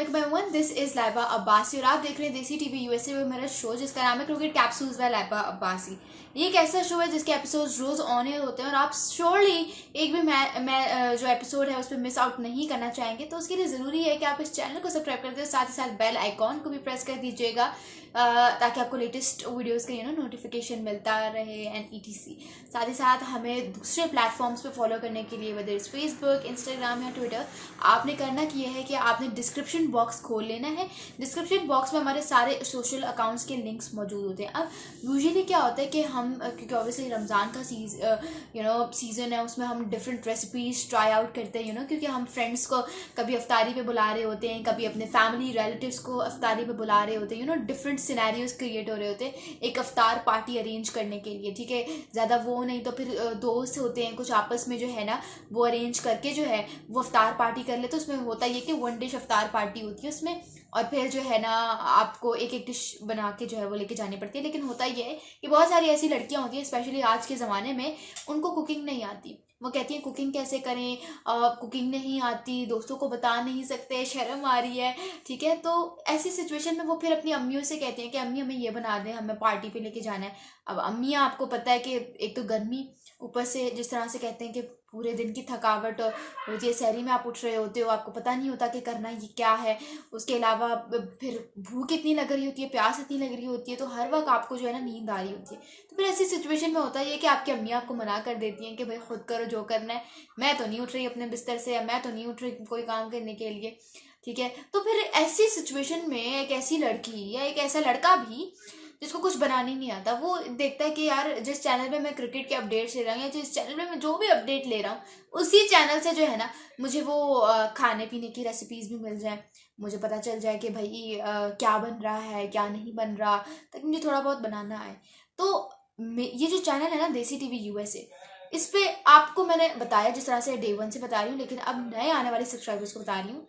वालेकुम everyone, this is Laiba Abbasi और आप देख रहे हैं देसी टीवी यूएसए में मेरा शो जिसका नाम है cricket capsules by Laiba Abbasi. ये एक ऐसा शो है जिसके एपिसोड्स रोज ऑन एयर होते हैं और आप श्योरली एक भी मैं जो एपिसोड है उस पर मिस आउट नहीं करना चाहेंगे। तो उसके लिए ज़रूरी है कि आप इस चैनल को सब्सक्राइब कर दें, साथ ही साथ बेल आइकॉन को भी प्रेस कर दीजिएगा ताकि आपको लेटेस्ट वीडियोस का नोटिफिकेशन मिलता रहे एंड ईटीसी। साथ ही साथ हमें दूसरे प्लेटफॉर्म्स पे फॉलो करने के लिए, वेदर इट्स फेसबुक, इंस्टाग्राम या ट्विटर, आपने करना कि यह है कि आपने डिस्क्रिप्शन बॉक्स खोल लेना है। डिस्क्रिप्शन बॉक्स में हमारे सारे सोशल अकाउंट्स के लिंक्स मौजूद होते हैं। अब यूजुअली क्या होता है कि हम, क्योंकि ऑब्वियसली रमज़ान का सीज़न है, उसमें हम डिफरेंट रेसिपीज ट्राई आउट करते हैं क्योंकि हम फ्रेंड्स को कभी अफ्तारी पे बुला रहे होते हैं, कभी अपने फैमिली रिलेटिव्स को अफ्तारी पे बुला रहे होते हैं, डिफरेंट सिनेरियोज क्रिएट हो रहे होते हैं एक अफ्तार पार्टी अरेंज करने के लिए। ठीक है, ज़्यादा वो नहीं तो फिर दोस्त होते हैं कुछ आपस में जो है ना वो अरेंज करके जो है वो अफ्तार पार्टी कर ले। तो उसमें होता है कि वन डिश अफ्तार पार्टी होती है उसमें, और फिर जो है ना आपको एक एक डिश बना के जो है वो लेके जानी पड़ती है। लेकिन होता ये है कि बहुत सारी ऐसी लड़कियां होती हैं, स्पेशली आज के ज़माने में, उनको कुकिंग नहीं आती। वो कहती हैं कुकिंग कैसे करें, कुकिंग नहीं आती, दोस्तों को बता नहीं सकते, शर्म आ रही है। ठीक है, तो ऐसी सिचुएशन में वो फिर अपनी अम्मियों से कहती हैं कि अम्मी हमें ये बना दें, हमें पार्टी पे लेके जाना है। अब अम्मियाँ, आपको पता है कि एक तो गर्मी, ऊपर से जिस तरह से कहते हैं कि पूरे दिन की थकावट होती है, सहरी में आप उठ रहे होते हो, आपको पता नहीं होता कि करना ये क्या है। उसके अलावा फिर भूख इतनी लग रही होती है, प्यास इतनी लग रही होती है, तो हर वक्त आपको जो है ना नींद आ रही होती है। तो फिर ऐसी सिचुएशन में होता है कि आपकी अम्मियाँ आपको मना कर देती हैं कि भाई खुद करो जो करना है, मैं तो नहीं उठ रही अपने बिस्तर से, या मैं तो नहीं उठ रही कोई काम करने के लिए। ठीक है, तो फिर ऐसी सिचुएशन में एक ऐसी लड़की या एक ऐसा लड़का भी जिसको कुछ बनाने नहीं आता, वो देखता है कि यार जिस चैनल पे मैं क्रिकेट के अपडेट्स ले रहा हूँ या जिस चैनल पे मैं जो भी अपडेट ले रहा हूँ उसी चैनल से जो है ना मुझे वो खाने पीने की रेसिपीज भी मिल जाए, मुझे पता चल जाए कि भाई क्या बन रहा है क्या नहीं बन रहा, ताकि मुझे थोड़ा बहुत बनाना आए। तो ये जो चैनल है ना देसी टीवी यूएसए, इस पे आपको मैंने बताया जिस तरह से डे 1 से बता रही हूँ, लेकिन अब नए आने वाले सब्सक्राइबर्स को बता रही हूँ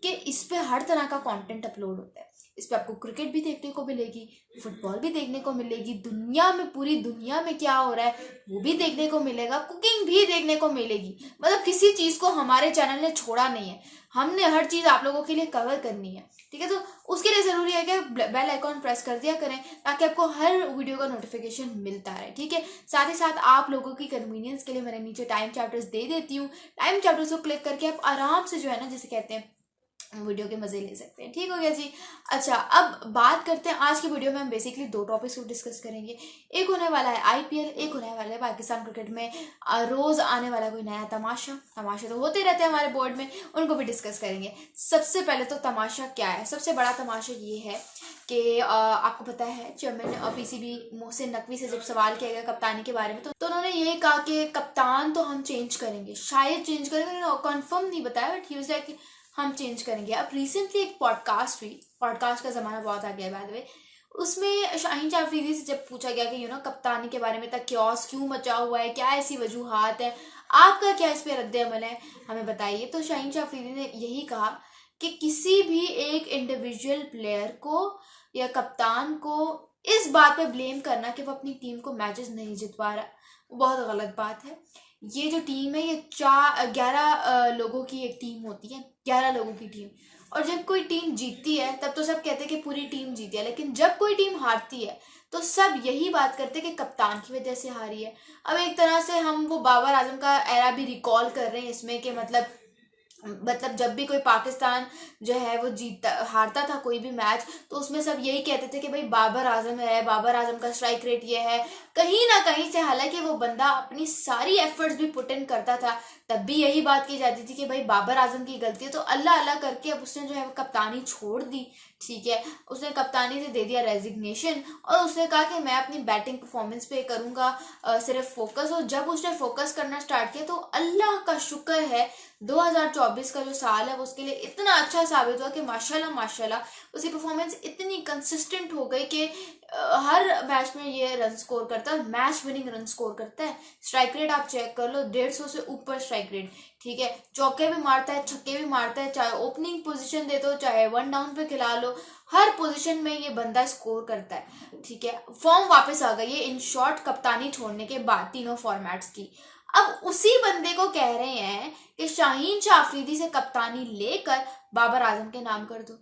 कि इस पे हर तरह का कंटेंट अपलोड होता है। इस पे आपको क्रिकेट भी देखने को मिलेगी, फुटबॉल भी देखने को मिलेगी, दुनिया में, पूरी दुनिया में क्या हो रहा है वो भी देखने को मिलेगा, कुकिंग भी देखने को मिलेगी। मतलब किसी चीज को हमारे चैनल ने छोड़ा नहीं है, हमने हर चीज आप लोगों के लिए कवर करनी है। ठीक है, तो उसके लिए जरूरी है कि बेल आइकॉन प्रेस कर दिया करें ताकि आपको हर वीडियो का नोटिफिकेशन मिलता रहे। ठीक है, साथ ही साथ आप लोगों की कन्वीनियंस के लिए मैंने नीचे टाइम चैप्टर्स दे देती हूँ। टाइम चैप्टर्स को क्लिक करके आप आराम से जो है ना, जैसे कहते हैं, वीडियो के मजे ले सकते हैं। ठीक हो गया जी। अच्छा, अब बात करते हैं आज की वीडियो में हम बेसिकली दो टॉपिक्स को डिस्कस करेंगे। एक होने वाला है आईपीएल, एक होने वाला है पाकिस्तान क्रिकेट में रोज आने वाला कोई नया तमाशा तो होते रहते हैं हमारे बोर्ड में, उनको भी डिस्कस करेंगे। सबसे पहले तो तमाशा क्या है, सबसे बड़ा तमाशा ये है कि आपको पता है चेयरमैन पीसीबी मोहसिन नकवी से जब सवाल किया गया कप्तानी के बारे में, तो उन्होंने ये कहा कि कप्तान तो हम चेंज करेंगे, शायद चेंज करेंगे, उन्होंने कंफर्म नहीं बताया, बट ही वाज लाइक हम चेंज करेंगे। अब रिसेंटली एक पॉडकास्ट हुई, पॉडकास्ट का ज़माना बहुत आ गया है बाय द वे, उसमें शाहीन जाफरीदी से जब पूछा गया कि कप्तानी के बारे में तक क्योस क्यों मचा हुआ है, क्या ऐसी वजूहात है, आपका क्या इस पर रद्द अमल है, हमें बताइए। तो शाहीन जाफरीदी ने यही कहा कि किसी भी एक इंडिविजुअल प्लेयर को या कप्तान को इस बात पे ब्लेम करना कि वो अपनी टीम को मैचेस नहीं जितवा रहा, वो बहुत गलत बात है। ये जो टीम है ये 11 लोगों की एक टीम होती है, 11 लोगों की टीम, और जब कोई टीम जीतती है तब तो सब कहते हैं कि पूरी टीम जीती है, लेकिन जब कोई टीम हारती है तो सब यही बात करते हैं कि कप्तान की वजह से हारी है। अब एक तरह से हम वो बाबर आजम का एरा भी रिकॉल कर रहे हैं इसमें, कि मतलब जब भी कोई पाकिस्तान जो है वो हारता था कोई भी मैच, तो उसमें सब यही कहते थे कि भाई बाबर आजम है, बाबर आजम का स्ट्राइक रेट ये है, कहीं ना कहीं से, हालांकि वो बंदा अपनी सारी एफर्ट्स भी पुट इन करता था, तब भी यही बात की जाती थी कि भाई बाबर आजम की गलती है। तो अल्लाह अल्लाह करके अब उसने जो है वो कप्तानी छोड़ दी। ठीक है, उसने कप्तानी से दे दिया रेजिग्नेशन और उसने कहा कि मैं अपनी बैटिंग परफॉर्मेंस पे करूंगा सिर्फ फोकस। और जब उसने फोकस करना स्टार्ट किया तो अल्लाह का शुक्र है 2024 का जो साल है वो उसके लिए इतना अच्छा साबित हुआ कि माशाल्लाह माशाल्लाह उसकी परफॉर्मेंस इतनी कंसिस्टेंट हो गई कि हर मैच में ये रन स्कोर करता है, मैच विनिंग रन स्कोर करता है। स्ट्राइक रेट आप चेक कर लो, 150 से ऊपर स्ट्राइक रेट। ठीक है, चौके भी मारता है, छक्के भी मारता है, चाहे ओपनिंग पोजीशन दे दो, चाहे वन डाउन पे खिला लो, हर पोजीशन में ये बंदा स्कोर करता है। ठीक है, फॉर्म वापस आ गई है इन शॉर्ट कप्तानी छोड़ने के बाद तीनों फॉर्मेट्स की। अब उसी बंदे को कह रहे हैं कि शाहीन शाह अफरीदी से कप्तानी लेकर बाबर आजम के नाम कर दो।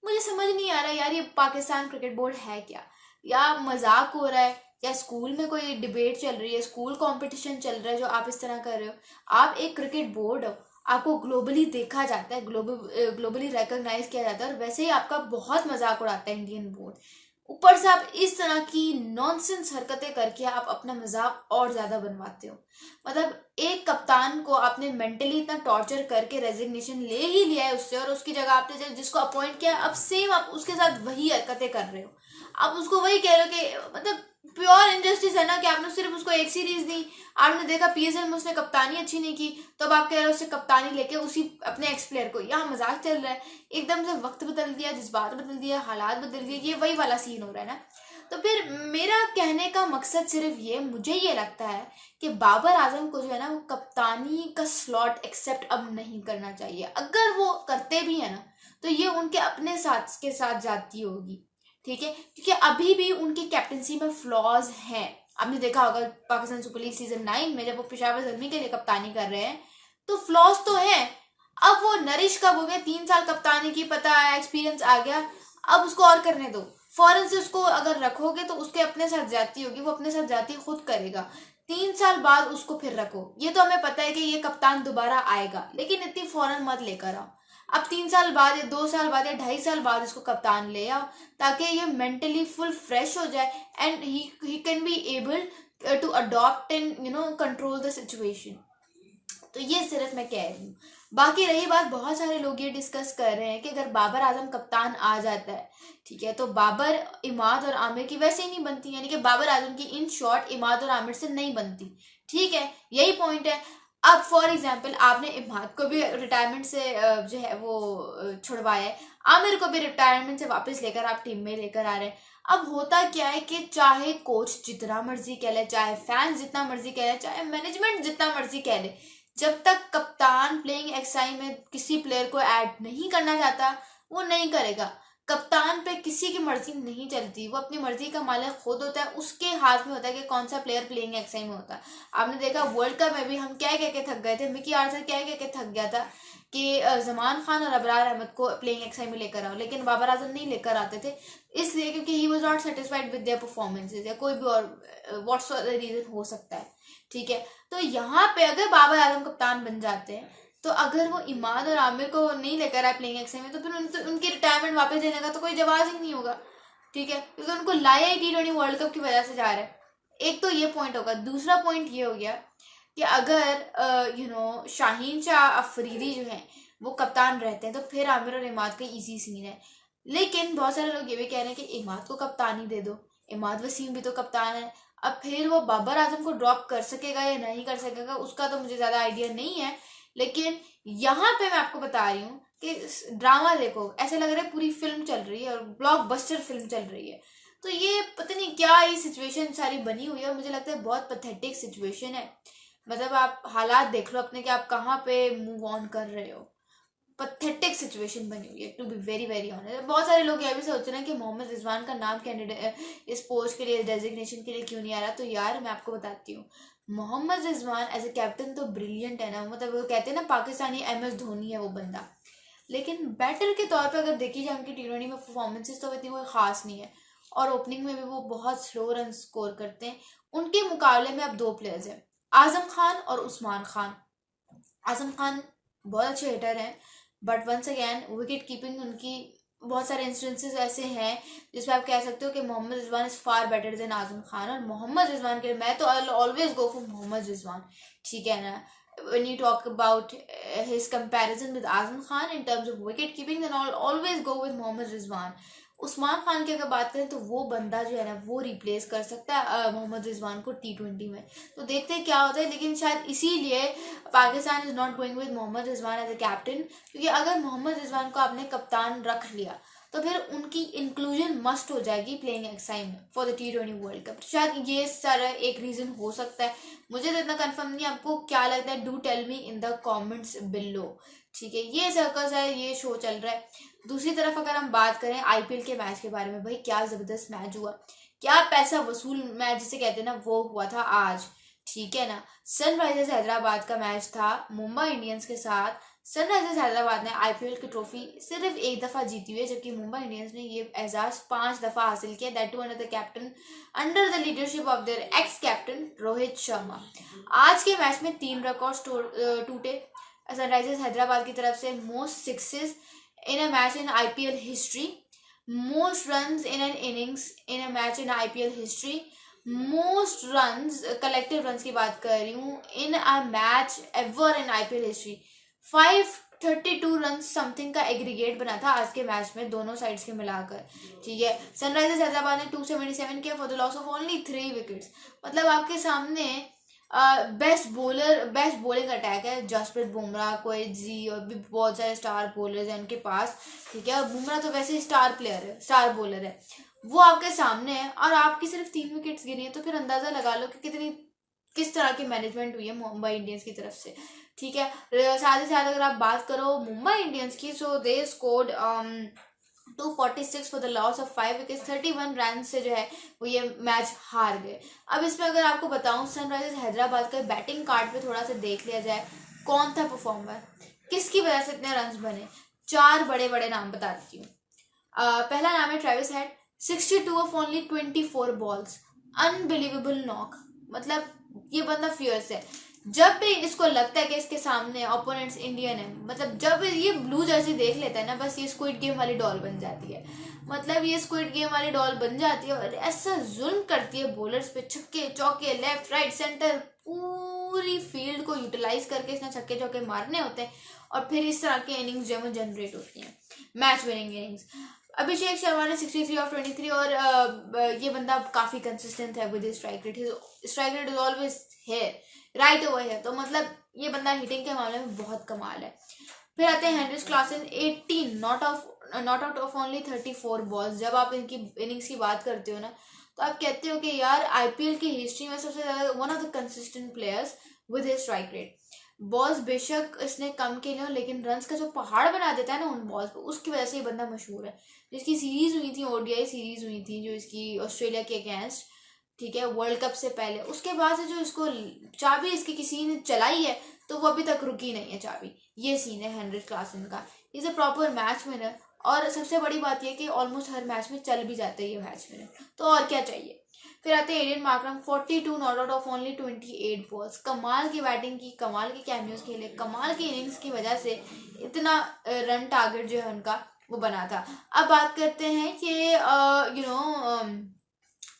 मुझे समझ नहीं आ रहा यार, ये पाकिस्तान क्रिकेट बोर्ड है क्या, या मजाक हो रहा है, या स्कूल में कोई डिबेट चल रही है, स्कूल कंपटीशन चल रहा है जो आप इस तरह कर रहे हो। आप एक क्रिकेट बोर्ड हो, आपको ग्लोबली देखा जाता है, ग्लोबली रिकॉग्नाइज किया जाता है, और वैसे ही आपका बहुत मजाक उड़ाता है इंडियन बोर्ड। ऊपर से आप इस तरह की नॉनसेंस हरकतें करके आप अपना मजाक और ज्यादा बनवाते हो। मतलब एक कप्तान को आपने मेंटली इतना टॉर्चर करके रेजिग्नेशन ले ही लिया है उससे, और उसकी जगह आपने जिसको अपॉइंट किया अब सेम आप उसके साथ वही हरकतें कर रहे हो। आप उसको वही कह रहे हो कि मतलब प्योर इनजस्टिस है ना कि आपने सिर्फ उसको एक सीरीज दी, आपने देखा पीएसएल में उसने कप्तानी अच्छी नहीं की, तो अब आप कह रहे हो उससे कप्तानी लेके उसी अपने एक्स प्लेयर को। यहाँ मजाक चल रहा है, एकदम से वक्त बदल दिया, जज्बात बदल दिया, हालात बदल दिए, ये वही वाला सीन हो रहा है ना। तो फिर मेरा कहने का मकसद सिर्फ ये, मुझे ये लगता है कि बाबर आजम को जो है ना वो कप्तानी का स्लॉट एक्सेप्ट अब नहीं करना चाहिए। अगर वो करते भी है ना तो ये उनके अपने साथ के साथ जाती होगी, ठीक है, क्योंकि अभी भी उनकी कैप्टनसी में फ्लॉज हैं। आपने देखा होगा पाकिस्तान सुपर लीग सीजन 9 में जब वो पेशावर जल्मी के लिए कप्तानी कर रहे हैं तो फ्लॉज तो है। अब वो नरिश कब हो गया, 3 साल कप्तानी की, पता है एक्सपीरियंस आ गया, अब उसको और करने दो। फौरन से उसको अगर रखोगे तो उसके अपने साथ जाती होगी, वो अपने साथ जाती खुद करेगा। 3 साल बाद उसको फिर रखो, ये तो हमें पता है कि ये कप्तान दोबारा आएगा, लेकिन इतनी फौरन मत लेकर आओ। अब 3 साल बाद या 2 साल बाद या 2.5 साल बाद इसको कप्तान ले आओ, ताकि ये मेंटली फुल फ्रेश हो जाए and he can be able to adopt and control the situation. तो ये सिर्फ मैं कह रही हूँ। बाकी रही बात, बहुत सारे लोग ये डिस्कस कर रहे हैं कि अगर बाबर आजम कप्तान आ जाता है, ठीक है, तो बाबर, इमाद और आमिर की वैसे ही नहीं बनती, यानी कि बाबर आजम की इन शॉर्ट इमाद और आमिर से नहीं बनती, ठीक है, यही पॉइंट है। अब फॉर एग्जाम्पल आपने इमाद को भी रिटायरमेंट से जो है वो छुड़वाया है, आमिर को भी रिटायरमेंट से वापस लेकर आप टीम में लेकर आ रहे हैं। अब होता क्या है कि चाहे कोच जितना मर्जी कह ले, चाहे फैंस जितना मर्जी कह ले, चाहे मैनेजमेंट जितना मर्जी कह ले, जब तक कप्तान प्लेइंग एक्साई में किसी प्लेयर को ऐड नहीं करना चाहता वो नहीं करेगा। कप्तान पे किसी की मर्जी नहीं चलती, वो अपनी मर्जी का मालिक खुद होता है, उसके हाथ में होता है कि कौन सा प्लेयर प्लेइंग एक्साई में होता है। आपने देखा वर्ल्ड कप में भी हम क्या कह के थक गए थे, मिकी आर्थर क्या कह के थक गया था कि जमान खान और अबरार अहमद को प्लेइंग एक्साई में लेकर आओ, लेकिन बाबर आजम नहीं लेकर आते थे, इसलिए क्योंकि he was not satisfied with their performances, या कोई भी और व्हाट्स रीजन हो सकता है, ठीक है। तो यहाँ पे अगर बाबर आजम कप्तान बन जाते हैं तो अगर वो इमाद और आमिर को नहीं लेकर आए प्लेइंग एक्स में, तो फिर उनकी रिटायरमेंट वापस लेने का तो कोई जवाब ही नहीं होगा, ठीक है, क्योंकि उनको लाया ही T20 वर्ल्ड कप की वजह से जा रहा है। एक तो ये पॉइंट होगा। दूसरा पॉइंट ये हो गया कि अगर शाहीन शाह अफरीदी जो है वो कप्तान रहते हैं तो फिर आमिर और इमाद का इजी सीन है। लेकिन बहुत सारे लोग ये भी कह रहे हैं कि इमाद को कप्तानी दे दो, इमाद वसीम भी तो कप्तान है। अब फिर वो बाबर आजम को ड्रॉप कर सकेगा या नहीं कर सकेगा उसका तो मुझे ज्यादा आइडिया नहीं है, लेकिन यहाँ पे मैं आपको बता रही हूँ कि ड्रामा देखो, ऐसे लग रहा है पूरी फिल्म चल रही है और ब्लॉकबस्टर फिल्म चल रही है। तो ये पता नहीं क्या ये सिचुएशन सारी बनी हुई है, और मुझे लगता है बहुत पैथेटिक सिचुएशन है। मतलब आप हालात देख लो अपने कि आप कहाँ पे मूव ऑन कर रहे हो। पथेटिक सिचुएशन बनी हुई है, to be very very honest. बहुत सारे लोग ये भी सोच रहे हैं कि मोहम्मद रिजवान का नाम कैंडिडेट इस पोस्ट के लिए, डेजिग्नेशन के लिए क्यों नहीं आ रहा। तो यार मैं आपको बताती हूँ, Mohammad Rizwan as a captain तो ब्रिलियंट है ना, मतलब वो कहते हैं ना पाकिस्तानी MS धोनी है वो बंदा, लेकिन बैटर के तौर पे अगर देखी जाए उनकी T20 में परफॉर्मेंसेस तो इतनी कोई खास नहीं है, और ओपनिंग में भी वो बहुत स्लो रन स्कोर करते हैं। उनके मुकाबले में अब 2 प्लेयर्स हैं, आजम खान और उस्मान खान। आजम खान बहुत अच्छे हिटर हैं, but once again wicket keeping उनकी बहुत सारे इंस्टेंसेस ऐसे हैं जिसमें आप कह सकते हो कि Mohammad Rizwan is far better than Azam Khan. और मोहम्मद रिजवान के लिए मैं तो always go for Mohammad Rizwan, ठीक है ना। when you talk about his comparison with Azam Khan in terms of wicket keeping, then I'll always go with Mohammad Rizwan. Usman Khan की अगर बात करें तो वो बंदा जो है ना वो रिप्लेस कर सकता है मोहम्मद रिजवान को T20 में। तो देखते हैं क्या होता है, लेकिन शायद इसीलिए Pakistan is not going with Mohammad Rizwan as a captain, क्योंकि अगर मोहम्मद रिजवान को आपने कप्तान रख लिया तो फिर उनकी इंक्लूजन मस्ट हो जाएगी प्लेइंग एक्साई में for the T20 world cup. शायद ये सारा एक रीजन हो सकता है, मुझे तो इतना कंफर्म नहीं। आपको क्या लगता है, do tell me in the comments below, ठीक है। ये सर्कस है, ये शो चल रहा है। दूसरी तरफ अगर हम बात करें IPL के मैच के बारे में, भाई क्या जबरदस्त मैच हुआ, क्या पैसा वसूल मैच जिसे कहते हैं ना वो हुआ था आज, ठीक है ना। सनराइजर्स हैदराबाद का मैच था मुंबई इंडियंस के साथ। सनराइजर्स हैदराबाद ने आईपीएल की ट्रॉफी सिर्फ एक दफा जीती हुई है, जबकि मुंबई इंडियंस ने ये एजाज 5 दफा हासिल किया, that too under the captain, under the leadership of their ex captain Rohit Sharma. आज के मैच में 3 रिकॉर्ड टूटे सनराइजर्स हैदराबाद की तरफ से। Most sixes in a match in IPL history, most runs in an innings in a match in IPL history, most runs collective runs की बात कर रही हूँ in a match ever in IPL history. 532 run something का aggregate बना था आज के मैच में दोनों साइड्स के मिलाकर। ठीक है, सनराइजर्स हैदराबाद ने 277 किया for the loss of only 3 wickets. मतलब आपके सामने बेस्ट बॉलिंग अटैक है। जसप्रीत बुमराह, कोई जी और भी बहुत सारे स्टार बॉलर्स हैं उनके पास। ठीक है, और बुमराह तो वैसे ही स्टार प्लेयर है, स्टार बॉलर है, वो आपके सामने है और आपकी सिर्फ 3 विकेट्स गिरी है। तो फिर अंदाजा लगा लो कि किस तरह की मैनेजमेंट हुई है मुंबई इंडियंस की तरफ से। ठीक है, साथ ही साथ अगर आप बात करो मुंबई इंडियंस की, so they scored 246 for the loss of 5 wickets. 31 run से जो है वो ये मैच हार गए। अब इसमें अगर आपको बताऊं सनराइजर्स हैदराबाद का बैटिंग कार्ड पे थोड़ा सा देख लिया जाए, कौन था परफॉर्मर, किसकी वजह से इतने रन बने। 4 बड़े बड़े नाम बता देती हूँ। पहला नाम है Travis head, 62 of only 24 balls, unbelievable knock. मतलब ये बंदा फियर्स है। जब भी इसको लगता है कि इसके सामने ओपोनेंट्स इंडियन है, मतलब जब ये ब्लू जर्सी देख लेता है ना, बस ये स्क्विड गेम वाली डॉल बन जाती है। मतलब ये स्क्विड गेम वाली डॉल बन जाती है और ऐसा जुल्म करती है बॉलर्स पे, छक्के चौके लेफ्ट राइट सेंटर, पूरी फील्ड को यूटिलाइज करके इसने छक्के चौके मारने होते हैं और फिर इस तरह की इनिंग्स जो है वो जनरेट होती हैं, match winning innings. Abhishek Sharma ने 63 ऑफ 23 और ये बंदा काफी कंसिस्टेंट है with strike rate. Strike rate is always है राइट ओवर है, तो मतलब ये बंदा हिटिंग के मामले में बहुत कमाल है। फिर आते हैं Heinrich Klaasen, 18 not out off only 34 balls. जब आप इनकी इनिंग्स की बात करते हो ना, तो आप कहते हो कि यार आईपीएल की हिस्ट्री में सबसे ज्यादा one of the consistent players with his strike rate. Balls बेशक इसने कम खेले हो, लेकिन रन्स का जो पहाड़ बना देता है ना उन बॉल्स पे, उसकी वजह से ये बंदा मशहूर है। जिसकी सीरीज हुई थी, ओडीआई सीरीज हुई थी जो इसकी ऑस्ट्रेलिया के अगेंस्ट, ठीक है, वर्ल्ड कप से पहले, उसके बाद से जो इसको चाबी इसकी किसी ने चलाई है तो वो अभी तक रुकी नहीं है चाबी। ये सीन है हेनरिच क्लासेन का। Is a proper match winner और सबसे बड़ी बात यह कि ऑलमोस्ट हर मैच में चल भी जाता है ये मैच विनर, तो और क्या चाहिए। फिर आते हैं Aiden Markram, 42 not out off only 28 balls. कमाल की बैटिंग की, कमाल के कैमियोज खेले, कमाल की इनिंग्स की वजह से इतना रन टारगेट जो है उनका वो बना था। अब बात करते हैं कि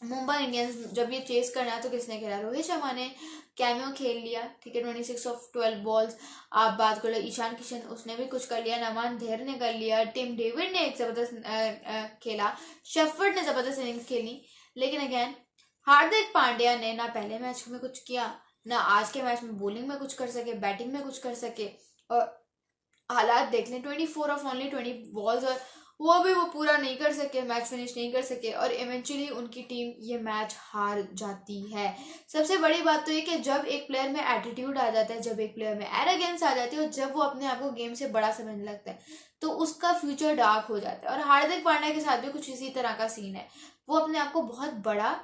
मुंबई इंडियंस जब ये चेस करना है तो किसने खेला। रोहित शर्मा ने कैमियो खेल लिया, ठीक है, 26 ऑफ 12 बॉल्स। आप बात कर लो ईशान किशन, उसने भी कुछ कर लिया, नमान धेर ने कर लिया, टिम डेविड ने एक जबरदस्त खेला, शेफर्ड ने जबरदस्त इनिंग्स खेली। लेकिन अगेन हार्दिक पांड्या ने ना पहले मैच में कुछ किया, ना आज के मैच में बॉलिंग में कुछ कर सके, बैटिंग में कुछ कर सके। और हालात देख लें, 24 ऑफ ओनली 20 बॉल्स और वो पूरा नहीं कर सके, मैच फिनिश नहीं कर सके और इवेंचुअली उनकी टीम ये मैच हार जाती है। सबसे बड़ी बात तो ये कि जब एक प्लेयर में एटीट्यूड आ जाता है, जब एक प्लेयर में एरोगेंस आ जाती है और जब वो अपने आप को गेम से बड़ा समझने लगता है तो उसका फ्यूचर डार्क हो जाता है। और हार्दिक पांड्या के साथ भी कुछ इसी तरह का सीन है। वो अपने आप को बहुत बड़ा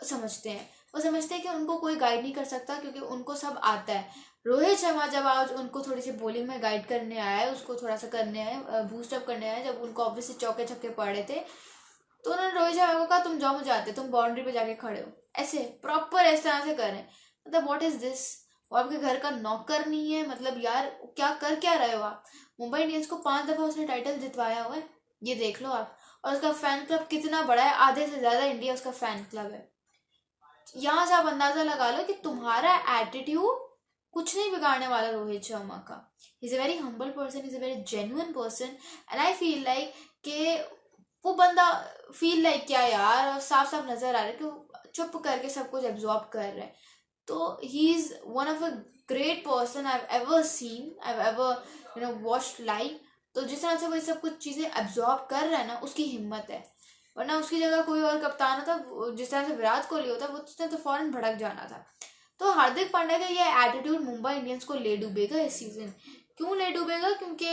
समझते हैं, वो समझते हैं कि उनको कोई गाइड नहीं कर सकता क्योंकि उनको सब आता है। रोहित शर्मा जब आज उनको थोड़ी सी बॉलिंग में गाइड करने आया है, उसको थोड़ा सा करने आया, बूस्टअप करने आया, जब उनको ऑब्वियसली चौके छक्के पड़ रहे थे तो उन्होंने रोहित शर्मा को कहा तुम जाओ, मुझे आते, तुम बाउंड्री पे जाके खड़े हो, ऐसे प्रॉपर इस तरह से करें। मतलब व्हाट इज दिस, वो आपके घर का नौकर नहीं है। मतलब यार क्या कर क्या रहे हो आप। मुंबई इंडियंस को 5 दफा उसने टाइटल जितवाया हुआ है, ये देख लो आप। और उसका फैन क्लब कितना बड़ा है, आधे से ज्यादा इंडिया उसका फैन क्लब है। यहाँ से आप अंदाजा लगा लो कि तुम्हारा एटीट्यूड कुछ नहीं बिगाड़ने वाला रोहित शर्मा का। Is a very humble person, is a very genuine person and I feel like कि वो बंदा फील लाइक क्या यार, साफ साफ नजर आ रहा है कि वो चुप करके सब कुछ एब्जॉर्ब कर रहा है। तो he is one of a great person I have ever seen, I have ever watched live. तो जिस तरह से वो सब कुछ चीजें एब्जॉर्ब कर रहा है ना, उसकी हिम्मत है। वरना उसकी जगह कोई और कप्तान होता, जिस तरह से विराट कोहली होता, वो उसने तो फौरन भड़क जाना था। तो हार्दिक पांड्या का ये एटीट्यूड मुंबई इंडियंस को ले डूबेगा इस सीजन। क्यों ले डूबेगा, क्योंकि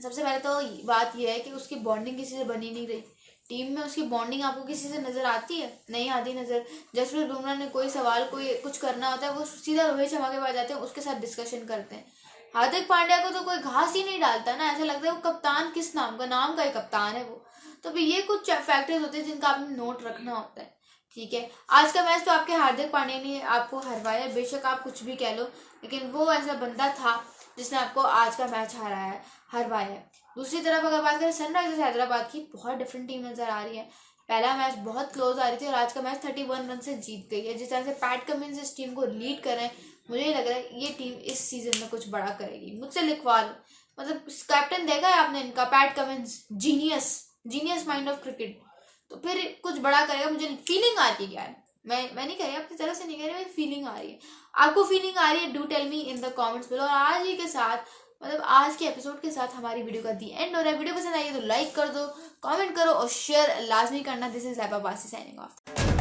सबसे पहले तो बात यह है कि उसकी बॉन्डिंग किसी से बनी नहीं रही। टीम में उसकी बॉन्डिंग आपको किसी से नजर आती है? नहीं आती नजर। जसप्रीत बुमराह ने कोई सवाल कोई कुछ करना होता है वो सीधा रोहित शर्मा के पास जाते हैं, उसके साथ डिस्कशन करते हैं। हार्दिक पांड्या को तो कोई घास ही नहीं डालता ना, ऐसा लगता है वो कप्तान किस नाम का ही कप्तान है वो। तो भी ये कुछ फैक्टर्स होते हैं जिनका आपने नोट रखना होता है। ठीक है, आज का मैच तो आपके हार्दिक पांड्या ने आपको हरवाया, बेशक आप कुछ भी कह लो, लेकिन वो ऐसा बंदा था जिसने आपको आज का मैच हरवाया है। दूसरी तरफ अगर बात करें सनराइजर्स हैदराबाद की, बहुत डिफरेंट टीम नजर आ रही है। पहला मैच बहुत क्लोज आ रही थी और आज का मैच 31 रन से जीत गई है। जिस तरह से पैट कमिंस इस टीम को लीड कर रहे हैं, मुझे लग रहा है ये टीम इस सीजन में कुछ बड़ा करेगी। मुझसे लिखवा लो, मतलब कैप्टन देखा है आपने इनका, PAT Cummins, genius mind of cricket, तो फिर कुछ बड़ा करेगा। मुझे फीलिंग आ रही है यार, मैं नहीं कह रही, अपनी तरफ से नहीं कह रही, मेरी फीलिंग आ रही है। आपको फीलिंग आ रही है? Do tell me in the comments below. और आज ही के साथ, मतलब आज के एपिसोड के साथ हमारी वीडियो का दी एंड हो रहा है। वीडियो पसंद आई है तो लाइक कर दो, कमेंट करो और शेयर लाजमी करना। दिस इज लैपा बासी साइनिंग ऑफ।